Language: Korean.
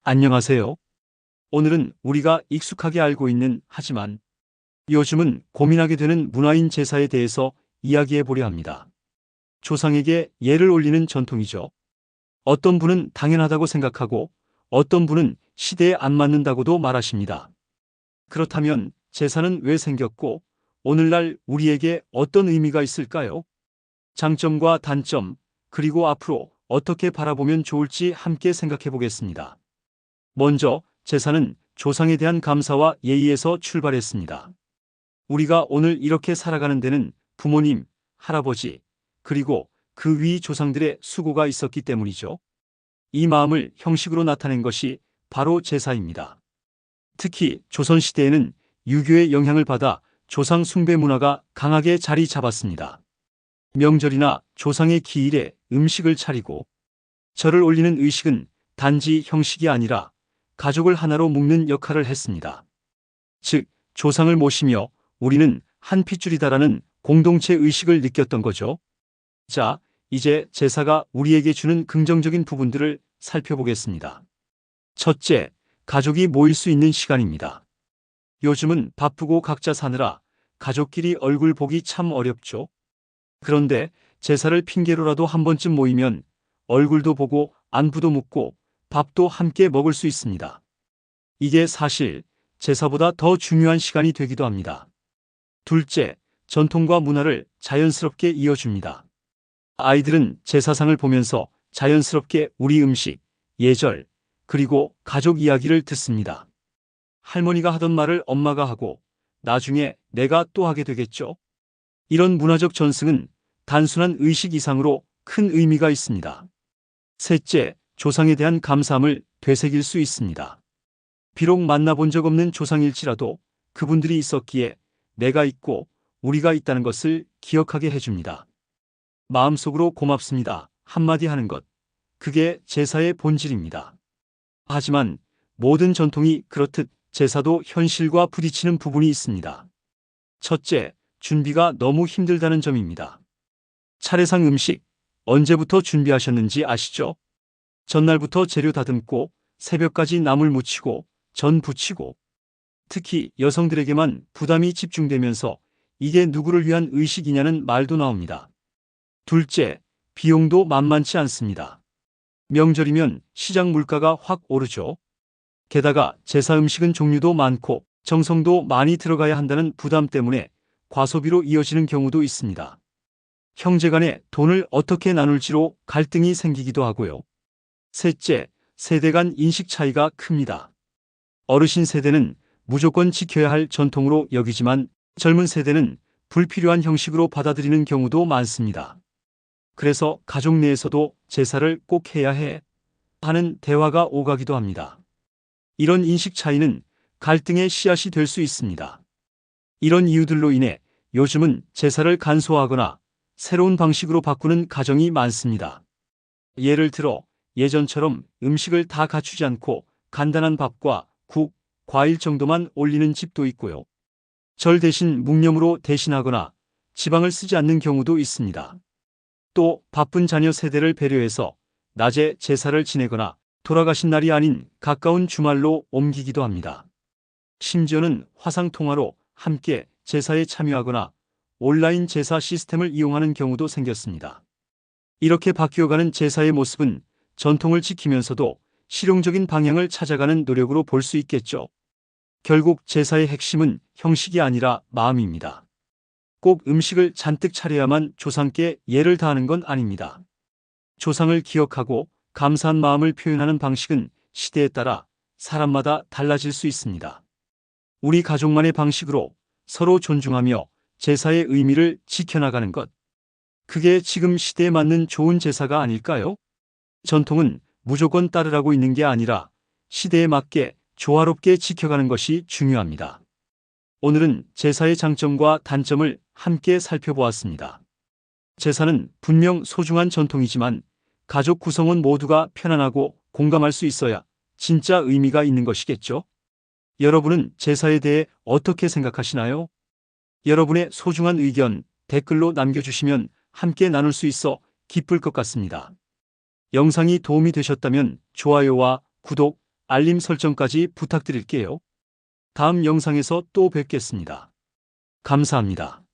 안녕하세요. 오늘은 우리가 익숙하게 알고 있는 하지만 요즘은 고민하게 되는 문화인 제사에 대해서 이야기해 보려 합니다. 조상에게 예를 올리는 전통이죠. 어떤 분은 당연하다고 생각하고 어떤 분은 시대에 안 맞는다고도 말하십니다. 그렇다면 제사는 왜 생겼고 오늘날 우리에게 어떤 의미가 있을까요? 장점과 단점, 그리고 앞으로 어떻게 바라보면 좋을지 함께 생각해 보겠습니다. 먼저 제사는 조상에 대한 감사와 예의에서 출발했습니다. 우리가 오늘 이렇게 살아가는 데는 부모님, 할아버지, 그리고 그 위 조상들의 수고가 있었기 때문이죠. 이 마음을 형식으로 나타낸 것이 바로 제사입니다. 특히 조선시대에는 유교의 영향을 받아 조상 숭배 문화가 강하게 자리 잡았습니다. 명절이나 조상의 기일에 음식을 차리고 절을 올리는 의식은 단지 형식이 아니라 가족을 하나로 묶는 역할을 했습니다. 즉, 조상을 모시며 우리는 한 핏줄이다라는 공동체 의식을 느꼈던 거죠. 자, 이제 제사가 우리에게 주는 긍정적인 부분들을 살펴보겠습니다. 첫째, 가족이 모일 수 있는 시간입니다. 요즘은 바쁘고 각자 사느라 가족끼리 얼굴 보기 참 어렵죠. 그런데 제사를 핑계로라도 한 번쯤 모이면 얼굴도 보고 안부도 묻고 밥도 함께 먹을 수 있습니다. 이게 사실 제사보다 더 중요한 시간이 되기도 합니다. 둘째, 전통과 문화를 자연스럽게 이어줍니다. 아이들은 제사상을 보면서 자연스럽게 우리 음식, 예절, 그리고 가족 이야기를 듣습니다. 할머니가 하던 말을 엄마가 하고 나중에 내가 또 하게 되겠죠. 이런 문화적 전승은 단순한 의식 이상으로 큰 의미가 있습니다. 셋째, 조상에 대한 감사함을 되새길 수 있습니다. 비록 만나본 적 없는 조상일지라도 그분들이 있었기에 내가 있고 우리가 있다는 것을 기억하게 해줍니다. 마음속으로 고맙습니다. 한마디 하는 것. 그게 제사의 본질입니다. 하지만 모든 전통이 그렇듯 제사도 현실과 부딪히는 부분이 있습니다. 첫째, 준비가 너무 힘들다는 점입니다. 차례상 음식, 언제부터 준비하셨는지 아시죠? 전날부터 재료 다듬고 새벽까지 나물 무치고 전 부치고 특히 여성들에게만 부담이 집중되면서 이게 누구를 위한 의식이냐는 말도 나옵니다. 둘째, 비용도 만만치 않습니다. 명절이면 시장 물가가 확 오르죠. 게다가 제사 음식은 종류도 많고 정성도 많이 들어가야 한다는 부담 때문에 과소비로 이어지는 경우도 있습니다. 형제간에 돈을 어떻게 나눌지로 갈등이 생기기도 하고요. 셋째, 세대 간 인식 차이가 큽니다. 어르신 세대는 무조건 지켜야 할 전통으로 여기지만 젊은 세대는 불필요한 형식으로 받아들이는 경우도 많습니다. 그래서 가족 내에서도 제사를 꼭 해야 해 하는 대화가 오가기도 합니다. 이런 인식 차이는 갈등의 씨앗이 될 수 있습니다. 이런 이유들로 인해 요즘은 제사를 간소화하거나 새로운 방식으로 바꾸는 가정이 많습니다. 예를 들어 예전처럼 음식을 다 갖추지 않고 간단한 밥과 국, 과일 정도만 올리는 집도 있고요. 절 대신 묵념으로 대신하거나 지방을 쓰지 않는 경우도 있습니다. 또 바쁜 자녀 세대를 배려해서 낮에 제사를 지내거나 돌아가신 날이 아닌 가까운 주말로 옮기기도 합니다. 심지어는 화상통화로 함께 제사에 참여하거나 온라인 제사 시스템을 이용하는 경우도 생겼습니다. 이렇게 바뀌어가는 제사의 모습은 전통을 지키면서도 실용적인 방향을 찾아가는 노력으로 볼 수 있겠죠. 결국 제사의 핵심은 형식이 아니라 마음입니다. 꼭 음식을 잔뜩 차려야만 조상께 예를 다하는 건 아닙니다. 조상을 기억하고 감사한 마음을 표현하는 방식은 시대에 따라 사람마다 달라질 수 있습니다. 우리 가족만의 방식으로 서로 존중하며 제사의 의미를 지켜나가는 것. 그게 지금 시대에 맞는 좋은 제사가 아닐까요? 전통은 무조건 따르라고 있는 게 아니라 시대에 맞게 조화롭게 지켜가는 것이 중요합니다. 오늘은 제사의 장점과 단점을 함께 살펴보았습니다. 제사는 분명 소중한 전통이지만 가족 구성원 모두가 편안하고 공감할 수 있어야 진짜 의미가 있는 것이겠죠? 여러분은 제사에 대해 어떻게 생각하시나요? 여러분의 소중한 의견 댓글로 남겨주시면 함께 나눌 수 있어 기쁠 것 같습니다. 영상이 도움이 되셨다면 좋아요와 구독, 알림 설정까지 부탁드릴게요. 다음 영상에서 또 뵙겠습니다. 감사합니다.